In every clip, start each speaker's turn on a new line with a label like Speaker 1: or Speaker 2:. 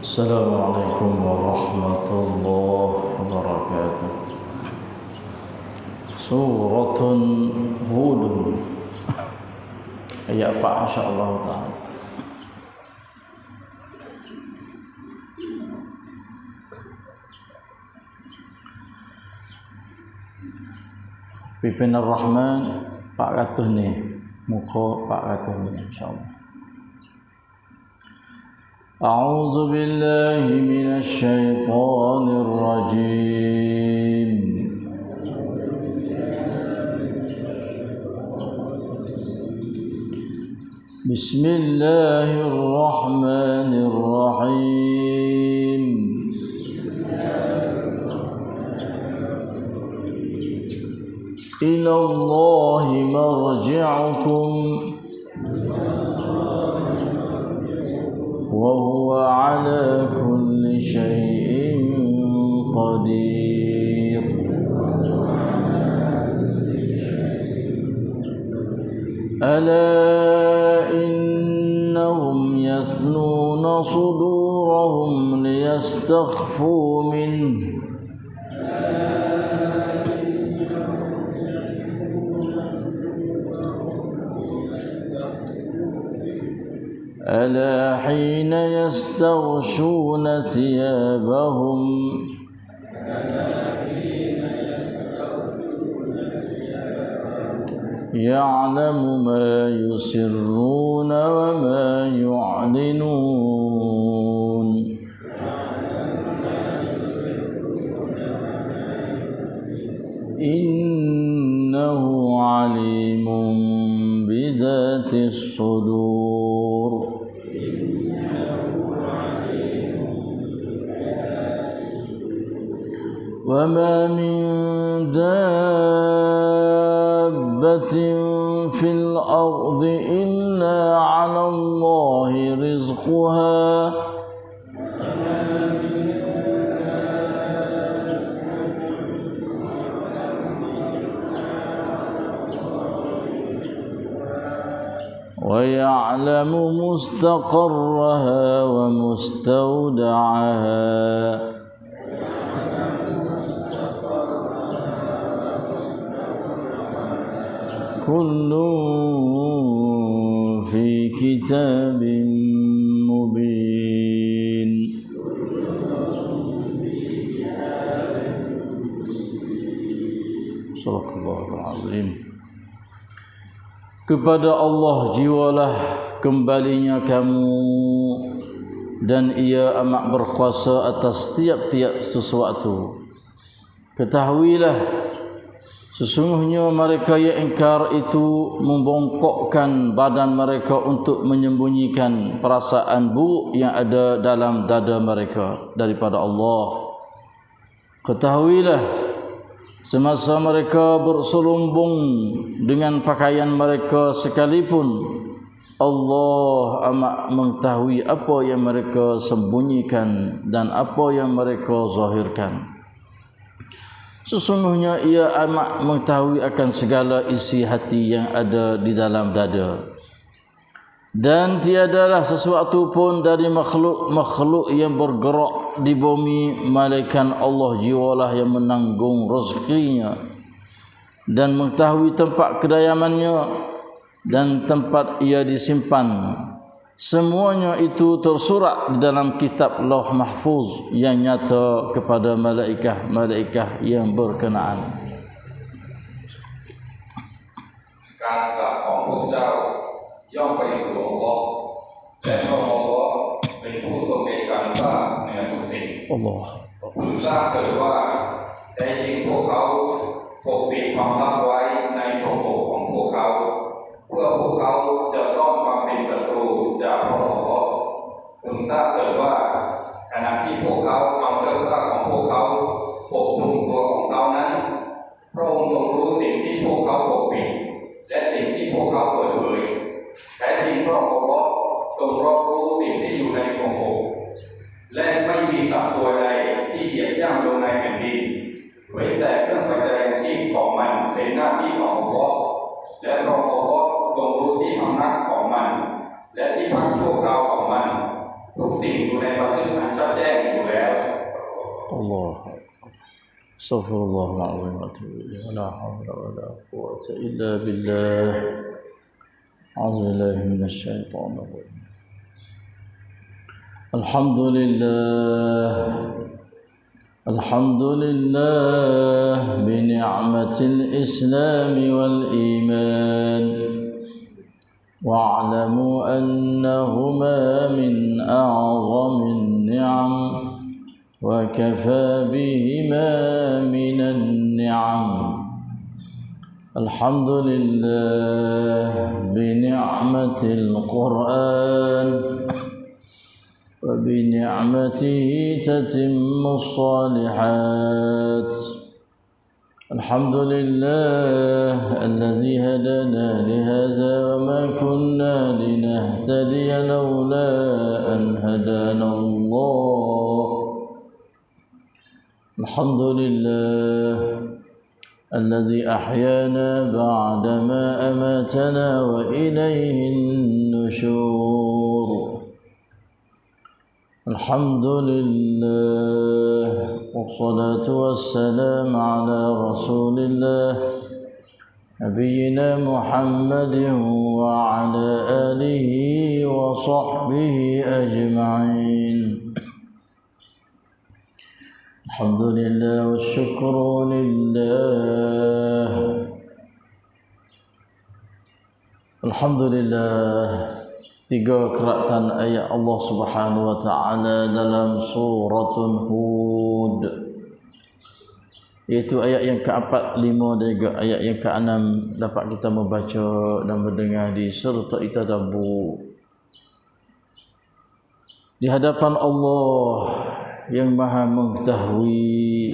Speaker 1: Assalamualaikum warahmatullahi wabarakatuh. Suratun Hud ayat 4 insyaallah taala. Pimpin Ar-Rahman 400 ni, muka 400 ni insyaallah. A'udzu billahi minasy syaithanir rajim. Bismillahirrahmanirrahim. Ila Allahi marji'ukum wa huwa ala kulli syai'in qadir. Ala innahum yathnuna sudurahum liyastakhfu minhu ألا حين يستغشون ثيابهم يعلم ما يسرون وما يعلنون إنه عليم بذات الصدور. وما من دابة في الأرض إلا على الله رزقها ويعلم مستقرها ومستودعها كل في كتاب مبين. Sadaqallahul azim. Kepada Allah jiwalah kembalinya kamu, dan Ia amat berkuasa atas tiap-tiap sesuatu. Ketahuilah, sesungguhnya mereka yang ingkar itu membongkokkan badan mereka untuk menyembunyikan perasaan buruk yang ada dalam dada mereka daripada Allah. Ketahuilah, semasa mereka berselumbung dengan pakaian mereka sekalipun, Allah amat mengetahui apa yang mereka sembunyikan dan apa yang mereka zahirkan. Sesungguhnya Ia amat mengetahui akan segala isi hati yang ada di dalam dada. Dan tiadalah sesuatu pun dari makhluk-makhluk yang bergerak di bumi malaikat Allah jiwalah yang menanggung rezekinya dan mengetahui tempat kediamannya dan tempat ia disimpan. Semuanya itu tersurat di dalam kitab Lauh Mahfuz yang nyata kepada malaikat-malaikat yang berkenaan.
Speaker 2: การกลับของพวกเจ้าย่อมไปสู่อัลเลาะห์และพระองค์อัลเลาะห์เป็นผู้ทรงเดชะทราบเหนือทุกสิ่ง
Speaker 1: Allah.
Speaker 2: พึงทราบเถิดว่าแท้จริงพวกเขาปกปิดความลับไว้ในพระโอษฐ์ของพวกเขาเพื่อพวกเขาจะซ่อนความเป็นศัตรูจากพระองค์อัลเลาะห์พึงทราบเถิดว่าขณะที่พวกเขาเอาเสื้อผ้าของพวกเขาปกคลุมตัวของเขานั้นพระองค์ทรงรู้สิ่งที่พวกเขาปกปิดและสิ่งที่พวกเขาเปิดเผยแท้จริงพระองค์อัลเลาะห์ทรงรับรู้สิ่งที่อยู่ในพระโอษฐ์และไม่มีสัตว์ตัวใดที่เหยียบย่ำลงในแผ่นดินเว้นแต่เครื่องปัจจัยชีพของมันเป็นหน้าที่ของอัลเลาะห์และพระองค์อัลเลาะห์ทรงรู้ที่พำนักของมันและที่พักชั่วคราวของมันทุกสิ่งอยู่ในบันทึกอันชัด
Speaker 1: الله استغفر الله العظيم واتوب اليه ولا حول ولا قوه الا بالله اعوذ بالله من الشيطان الرجيم الحمد لله بنعمة الإسلام والإيمان واعلموا أنهما من أعظم النعم وكفى بهما من النعم الحمد لله بنعمة القرآن وبنعمته تتم الصالحات الحمد لله الذي هدانا لهذا وما كنا لنهتدي لولا أن هدانا الله الحمد لله الذي أحيانا بعدما أماتنا وإليه النشور الحمد لله والصلاة والسلام على رسول الله نبينا محمد وعلى آله وصحبه أجمعين الحمد لله والشكر لله الحمد لله. Tiga keratan ayat Allah Subhanahu wa taala dalam surah Hud, iaitu ayat yang ke-4, 5 dan juga ayat yang ke-6 dapat kita membaca dan mendengar di serta tadabbur di hadapan Allah yang Maha mengetahui,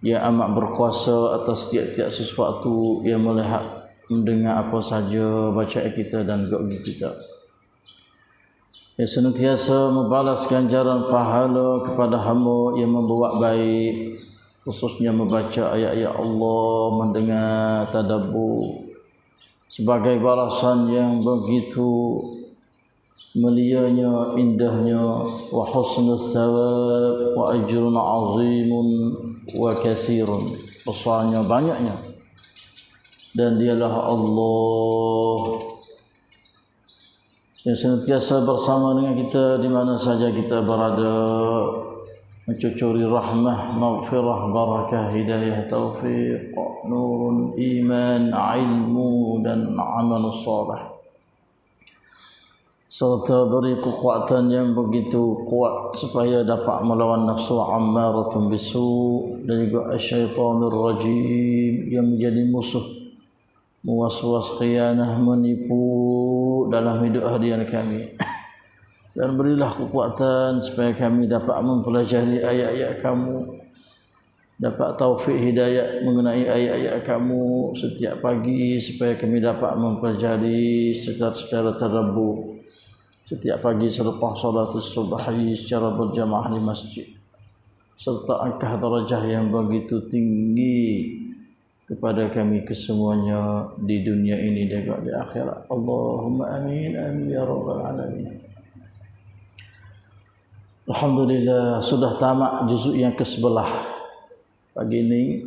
Speaker 1: yang amat berkuasa atas tiap-tiap sesuatu, yang melihat mendengar apa saja bacaan kita dan doa kita, yang senantiasa membalas ganjaran pahala kepada hamba yang membuat baik, khususnya membaca ayat-ayat Allah, mendengar tadabbur, sebagai balasan yang begitu mulianya, indahnya, wa husnul thawab wa ajrun azimun wa katsirun, besarnya, banyaknya, dan dialah Allah yang senantiasa bersama dengan kita di mana saja kita berada, mencucuri rahmah, maghfirah, barakah, hidayah, taufiq, nurun, iman, ilmu dan amal salih, serta beri kekuatan yang begitu kuat supaya dapat melawan nafsu ammaratun bisu dan juga syaitanir rajim yang menjadi musuh, muwaswas, khianah, menipu dalam hidup harian kami. Dan berilah kekuatan supaya kami dapat mempelajari ayat-ayat kamu, dapat taufik hidayah mengenai ayat-ayat kamu setiap pagi, supaya kami dapat mempelajari secara tadabbur setiap pagi selepas salat subuh secara berjamaah di masjid, serta angkah darajah yang begitu tinggi kepada kami kesemuanya di dunia ini dan juga di akhirat. Allahumma amin amin ya rabbal alamin. Alhamdulillah, sudah tamat juzuk yang ke-11. Pagi ini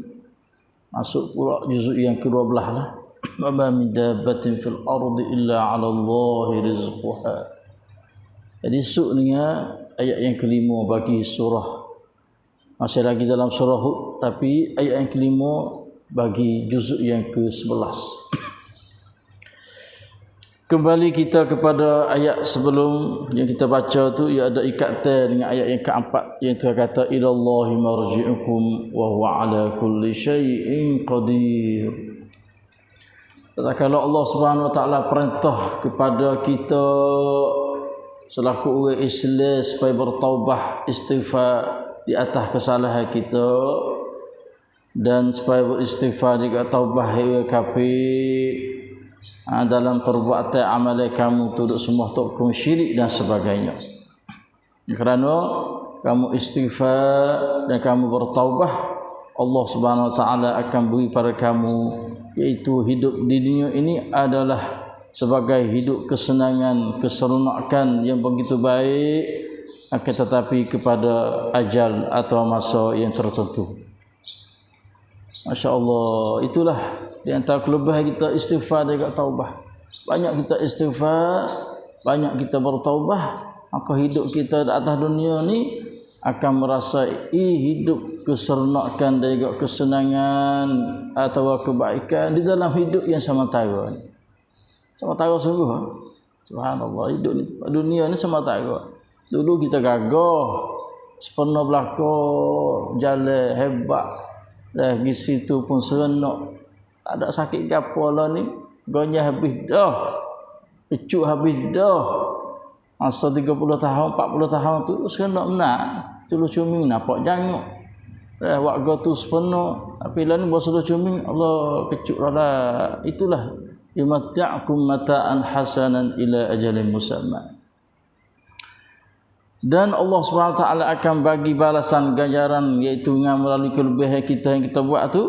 Speaker 1: masuk pula juzuk yang ke-12 lah. Wa ma min dabbatin fil ardi illa 'ala Allahi rizquha. Jadi esok ni ayat yang ke-5 bagi surah, masih lagi dalam surah Hud, tapi ayat yang ke-5 bagi juzuk yang ke-11. Kembali kita kepada ayat sebelum yang kita baca tu, ia ada ikatan dengan ayat yang ke-4 yang Tuhan kata ilallahi marji'ukum wa huwa ala kulli syai'in qadir. Kalau Allah Subhanahu wa taala perintah kepada kita selaku orang Islam supaya bertaubat, istighfar di atas kesalahan kita, dan supaya beristighfar juga taubah ya kafir dalam perbuatan amalan kamu tu semua hukum syirik dan sebagainya. Kerana kamu istighfar dan kamu bertaubah, Allah Subhanahu wa taala akan beri pada kamu, iaitu hidup di dunia ini adalah sebagai hidup kesenangan, keseronokan yang begitu baik, akan tetapi kepada ajal atau masa yang tertentu. Masya Allah, itulah di antara kelebihan kita istighfar dan taubah. Banyak kita istighfar, banyak kita bertaubah, maka hidup kita di atas dunia ni akan merasai hidup kesernakan dan juga kesenangan atau kebaikan di dalam hidup yang sementara. Sementara sungguh. Subhanallah, hidup ni dunia ni sementara. Dulu kita gagah, sepenuh belakang, jalan hebat. Dah di situ pun serenok. Tak ada sakit gapo lah ni. Gonya habis dah. Kecuk habis dah. Masa 30 tahun, 40 tahun tu serenok benar. Tulu cumi nampak janguk. Waktu tu sepenuh. Tapi lah ni bahasa cumi, Allah kecuk lah. Itulah yumatta'akum mata'an hasanan ila ajalin musamma. Dan Allah SWT akan bagi balasan ganjaran iaitu dengan melalui kelebihan kita yang kita buat tu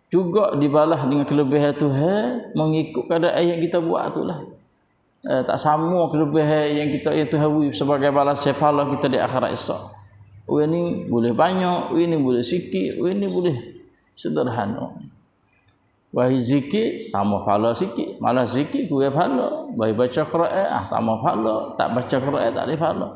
Speaker 1: juga dibalas dengan kelebihan Tuhan mengikut keadaan yang kita buat tu lah. Tak sama kelebihan yang kita itu hawi sebagai balasan pahala kita di akhirat esok. Ini boleh banyak, ini boleh sikit, ini boleh sederhana. Wahai zikir, tambah pahala sikit. Malah zikir, kurang pahala. Wahai baca Quran, tambah pahala. Tak baca Quran, tak ada pahala.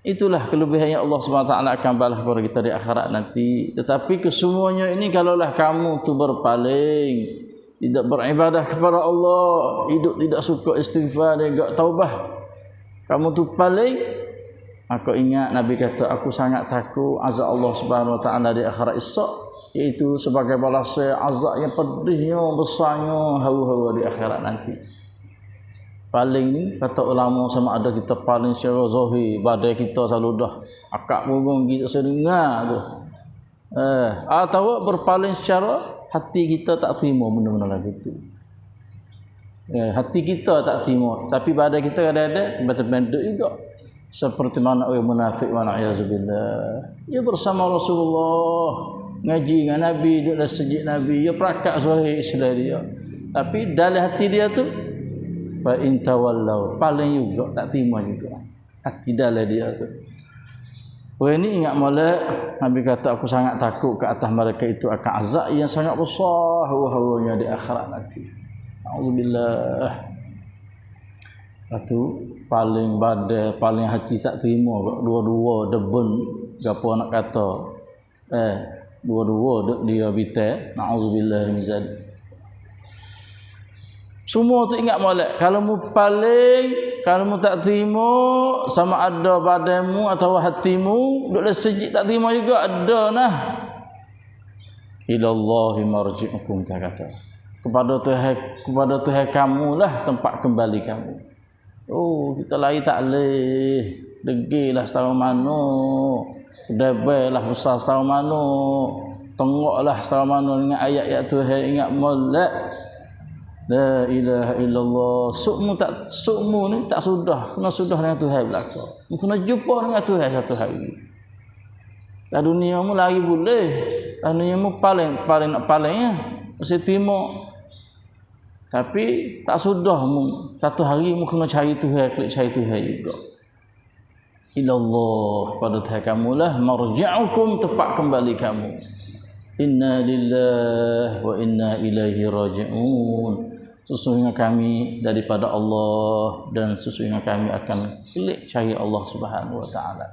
Speaker 1: Itulah kelebihan yang Allah SWT akan balas kepada kita di akhirat nanti. Tetapi kesemuanya ini, kalaulah kamu tu berpaling, tidak beribadah kepada Allah, hidup tidak suka istighfar dan juga taubah, kamu tu paling, maka ingat Nabi kata, aku sangat takut azab Allah SWT di akhirat esok, iaitu sebagai balasan azab yang pedihnya, besarnya, hawa-hawa di akhirat nanti. Paling ni kata ulama sama ada kita paling secara zahir, badai kita selalu dah akak burung kita sedengar tu. Atau berpaling secara hati kita tak terima benda-benda lagu tu. Hati kita tak terima, tapi badai kita kadang-kadang tiba-tiba duduk juga. Seperti mana orang munafik wa na'udzubillah. Ia bersama Rasulullah, ngaji dengan Nabi, duduk dalam sejid Nabi, dia perakat zahir Islam dia. Tapi dalam hati dia tu fa in tawallau, paling juga tak terima juga. Hati dalam dia tu. Orang ni ingat molek, Nabi kata aku sangat takut ke atas mereka itu akan azab yang sangat besar hawa-hawanya di akhirat nanti. Na'udzubillah. Itu paling badai, paling hati tak terima dua-dua debun gapo nak kata. Dua-dua dia bitai. Na'udzubillah min zalik. Semua tu ingat molek. Kalau mu paling, kalau mu tak terima sama ada badanmu atau hatimu duduk dalam sejid tak terima juga ada nah. Ilallahi marji'ukum, dia kata. Kepada Tuhan kamu lah tempat kembali kamu. Oh, kita lari tak leh. Degilah setahun mana. Debelah besar setahun mana. Tengoklah setahun mana dengan ayat-ayat Tuhan, ingat molek. La ilaha illallah. Sukmu ni tak sudah. Kena sudah dengan Tuhan belakang. Kena jumpa dengan Tuhan satu hari. Dah dunia mu lari boleh. Dah dunia mu paling ya. Mesti terima. Tapi tak sudah mu. Satu hari mu kena cari Tuhan. Cari Tuhan juga. Ilallah. Kepada Tuhan kamulah marji'ukum, tempat kembali kamu. Inna lillahi wa inna ilaihi raji'un. Sesungguhnya kami daripada Allah dan sesungguhnya kami akan klik cari Allah Subhanahu wa taala.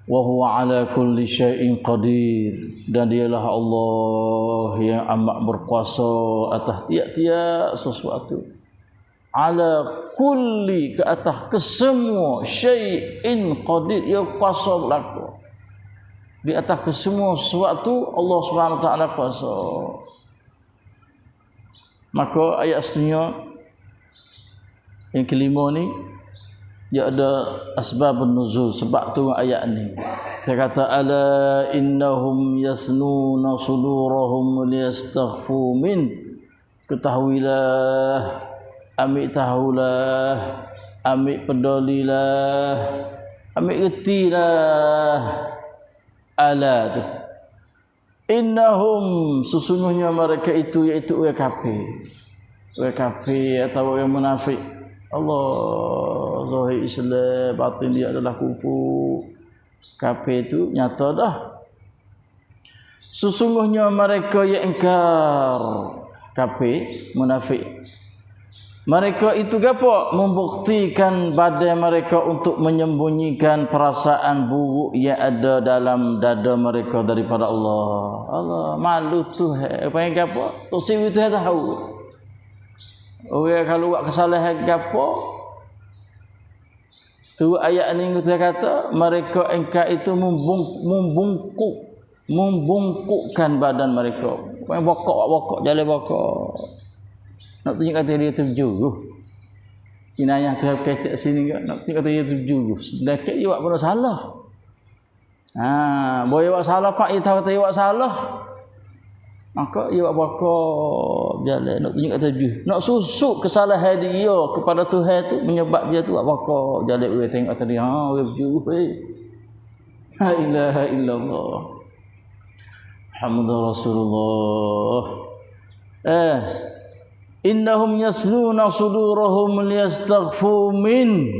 Speaker 1: Wa huwa ala kulli syai'in qadir, dan dialah Allah yang amat berkuasa atas tiap-tiap sesuatu. Ala kulli, ke atas kesemua, syai'in qadir, ia kuasa berlaku. Di atas kesemua sesuatu Allah Subhanahu wa taala kuasa. Maka ayat seterusnya yang kelima ni dia ada asbabun nuzul, sebab tu ayat ni. Saya kata ala innahum yasnuna sudurahum liyastaghfu min. Ketahuilah, ambil tahulah, ambil pedulilah, ambil retilah. Ala tu. Innahum, sesungguhnya mereka itu iaitu orang kafir. Orang kafir atau orang munafik. Allah, zahir Islam, batin dia adalah kufur. Kafir itu nyata dah. Sesungguhnya mereka yang ingkar, kafir, munafik, mereka itu apa? Membuktikan badan mereka untuk menyembunyikan perasaan buruk yang ada dalam dada mereka daripada Allah. Allah malu tu, panggil apa? Tok siwi tu tahu. Orang kalau buat kesalahan gapo, tu ayat ni kita kata mereka engkau itu membungkukkan badan mereka. Yang bokok jalan bokok. Nak tunjuk kata dia tujuh. Kinayah tu kecek sini ke, nak tunjuk kata dia tujuh. Sedekat dia buat benda salah. Boleh buat salah pak, dia tahu dia buat salah. Maka ia buat bokok jalan, nak tunjuk kata tujuh. Nak susuk kesalahan dia kepada Tuhan tu menyebab dia tu buat bokok jalan. Orang tengok kata dia, orang tujuh. La ilaha illallah. Muhammadur Rasulullah. Innahum yasluna sudurahum liyastaghfu min.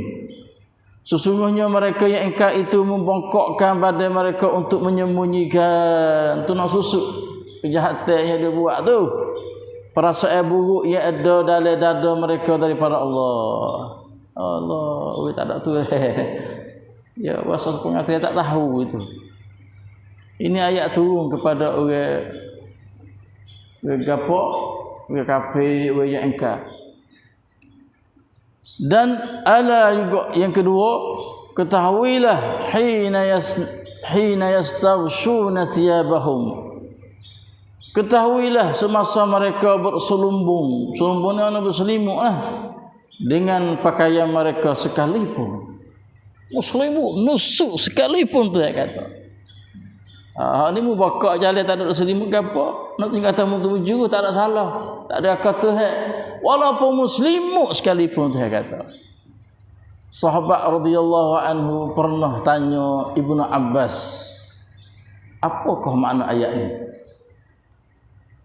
Speaker 1: Sesungguhnya mereka yang engkau itu membongkokkan badan mereka untuk menyembunyikan. Tu nak susuk kejahatan yang dia buat tu, perasaan buruk yang ada dalam dada mereka daripada Allah. Allah, we tak ada tu. Ya, bahasa pengertian tak tahu itu. Ini ayat turun kepada orang gapok, orang kafir, orang yang engkar. Dan ala juga yang kedua, ketahuilah hina yastaghshuna thiyabahum. Ketahuilah semasa mereka berselumbung, selumbungnya berselimut dengan pakaian mereka sekalipun. Muslimut nusuk sekalipun tu dia kata. Ni mu bakak jalan tak ada selimut ke apa? Nak tinggal tamu tuju tak ada salah. Tak ada kata Tuhan. Walaupun muslimut sekalipun tu dia kata. Sahabat radhiyallahu anhu pernah tanya Ibnu Abbas, apakah makna ayat ni?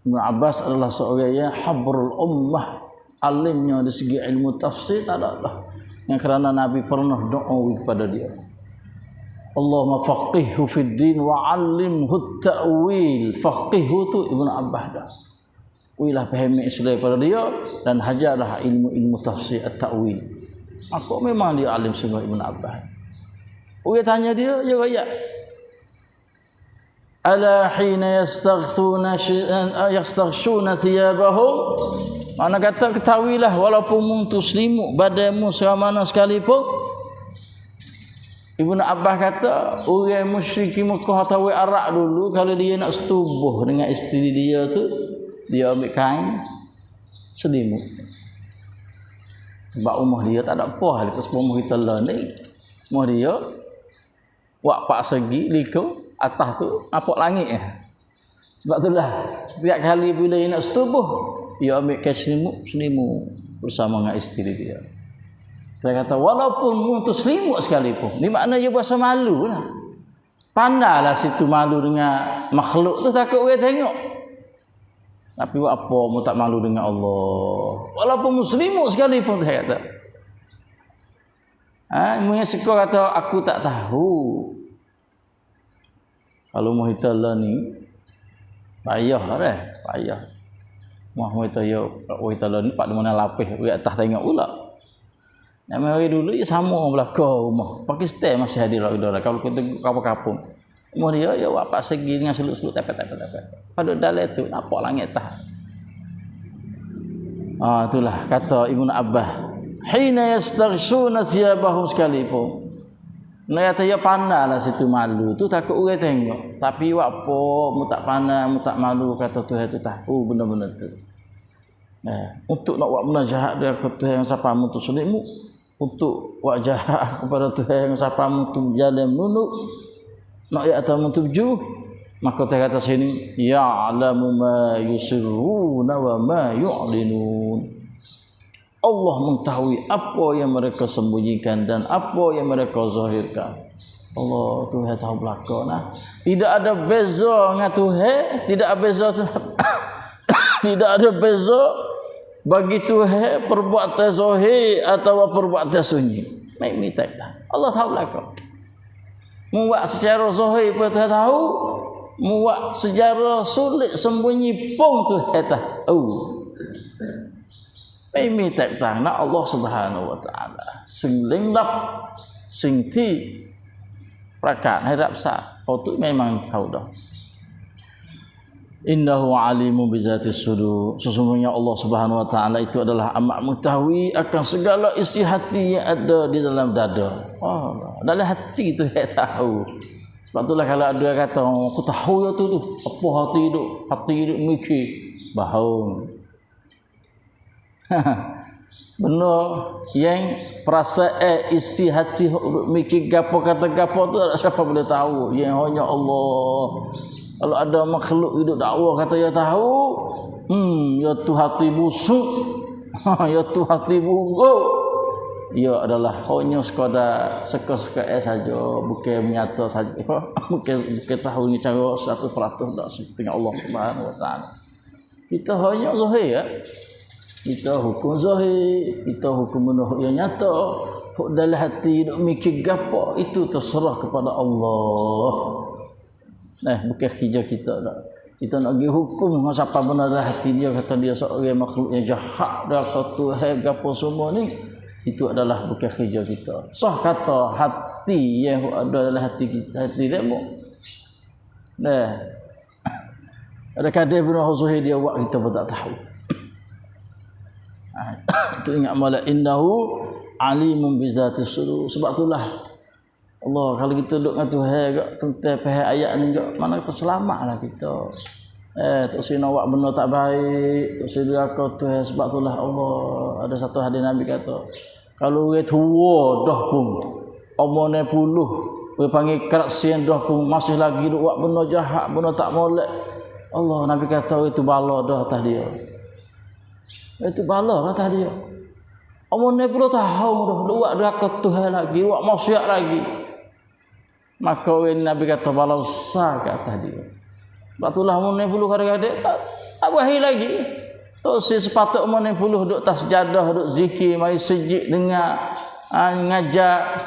Speaker 1: Ibnu Abbas adalah seorang yang habrul ummah, alimnya dari segi ilmu tafsir tak ada lah. Yang kerana Nabi pernah doa kepada dia, Allahumma faqihhu fid din wa 'allimhu ta'wil. Faqihhu tu Ibnu Abbas dah. Wilah fahami Islam pada dia dan hajarlah ilmu tafsir at-ta'wil. Aku memang dia alim semua Ibnu Abbas. Orang tanya dia, ya ayat. Ala hina yastaghshuna thiyabahum. Mana kata ketahuilah walaupun muntu selimut badanmu seramana sekalipun. Ibnu Abbas kata orang musyrik Mekah atau Arab dulu kalau dia nak setubuh dengan isteri dia tu, dia ambil kain selimut. Sebab rumah dia tak ada apa, lepas rumah kita lah ni, rumah dia buat pak segi liko atas tu nampak langit. Sebab itulah setiap kali bila dia nak setubuh, dia ambil kain selimut bersama dengan isteri dia. Saya kata walaupun untuk selimut sekalipun, ni makna dia berasa malu lah. Pandailah situ malu dengan makhluk tu, takut orang tengok. Tapi buat apa mu tak malu dengan Allah? Walaupun muslimut sekalipun, saya kata. Mungkin sekolah kata aku tak tahu. Kalau muhitalla ni payah dah, payah. Muhitalla ni pak mana lapis, we atas tengok pula. Nama hari dulu ya sama belakang rumah. Pakistan masih hadir lah. Kalau kita kapal-kapung, rumah dia ya apa segi dengan selut-selut tapet. Pada dalam itu nampak langit tah. Itulah kata Ibnu Abbas. Hina yastaghshuna thiyabahum sekalipun. Nak kata ya pandailah situ malu tu takut orang tengok. Tapi apa mu tak pandai, mu tak malu kata Tuhan tu tahu benda-benda tu. Untuk nak buat benda jahat dia kata Tuhan siapa mu tu selimut. Untuk wajah kepada Tuhan yang siapa mutu jalan menunduk nak ya atamu tuju, maka Tuhan kata sini ya'lamu ma yusirruna wa ma yu'linun. Allah mengetahui apa yang mereka sembunyikan dan apa yang mereka zahirkan. Allah Tuhan tahu belakang. Tidak ada beza dengan Tuhan, tidak ada beza tidak ada beza bagi Tuhan perbuatan zahir atau perbuatan sunyi. Mai minta Allah tahu lah kau. Muak secara zahir pun Tuhan tahu, muak secara sulit sembunyi pun Tuhan tahu. Mai minta nak Allah Subhanahu wa taala. Sing lenglap sing ti prakat harap sa. Oh tu memang tahu dah. Innahu alimu bizatis sudur. Sesungguhnya Allah Subhanahu wa taala itu adalah amat mengetahui akan segala isi hati yang ada di dalam dada. Oh, dalam hati itu dia tahu. Sebab itulah kalau ada kata aku tahu ya tu apa hati hidup mikir bahaun. Benar yang perasaan isi hati mikir gapo kata gapo tu siapa boleh tahu? Yang hanya Allah. Kalau ada makhluk hidup dakwa kata ya tahu, ya tu hati busuk, ya tu hati buruk, ia adalah hanya sekadar seka-seka saja, bukan menyata saja, bukan tahu ni cara 100% dak seperti Allah Subhanahu wa taala. Kita hanya zahir ya. Kita hukum zahir, kita hukum yang nyata. Dalam hati duk mikir gapo itu terserah kepada Allah. Bukan kerja kita dah. Kita nak pergi hukum siapa benar hati dia kata dia seorang makhluk yang jahat dah kata Tuhan gapo semua ni itu adalah bukan kerja kita. Sah kata hati yang ada dalam hati kita hati demo. Ada kadang benar zuhir dia buat kita pun tak tahu. Itu ingat malah innahu alimun bizatis sudur. Sebab itulah Allah kalau kita duduk dengan Tuhan tentang pihak ayat ni mana kita selamatlah kita. Tak sino awak benda tak baik, tak sino aku Tuhan sebab itulah Allah ada satu hadis Nabi kata kalau orang tua dah pun umurnya puluh we panggil keraksian dah pun masih lagi duk buat benda jahat, benda tak molek. Allah Nabi kata itu bala dah atas dia. Itu bala atas dia. Umurnya puluh tahun dah buat neraka Tuhan lagi, buat maksiat lagi. Maka Nabi kata bala besar ke atas dia. Sebab itulah umur 60 kadang-kadang tak berakhir lagi. Tok si sepatut umur 60 duduk atas sejadah, duduk zikir, mari sejid dengar, ngajar,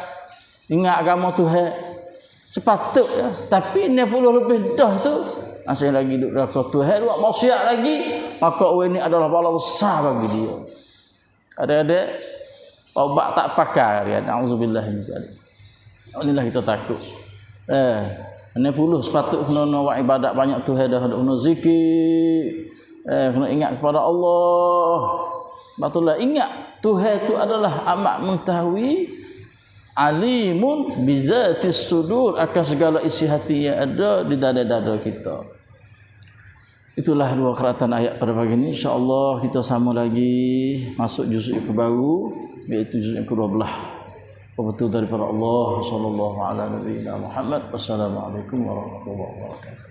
Speaker 1: ingat agama Tuhan. Sepatutnya. Tapi 60 lebih dah tu masih lagi duduk neraka Tuhan, buat maksiat lagi. Maka ini adalah bala besar bagi dia. Ada obat tak pakai dia. Auzubillah min zalik. Inilah kita takut. 60 sepatut kena buat ibadat banyak Tuhan dah kena zikir. Kena ingat kepada Allah. Betullah ingat Tuhan itu adalah amat mengetahui, alimun bizatis sudur akan segala isi hati yang ada di dada-dada kita. Itulah dua keratan ayat pada pagi ini. InsyaAllah kita sama lagi masuk juz yang baru, iaitu juz yang ke-12. Betul daripada Allah sallallahu alaihi wa sallam. Wassalamualaikum warahmatullahi wabarakatuh.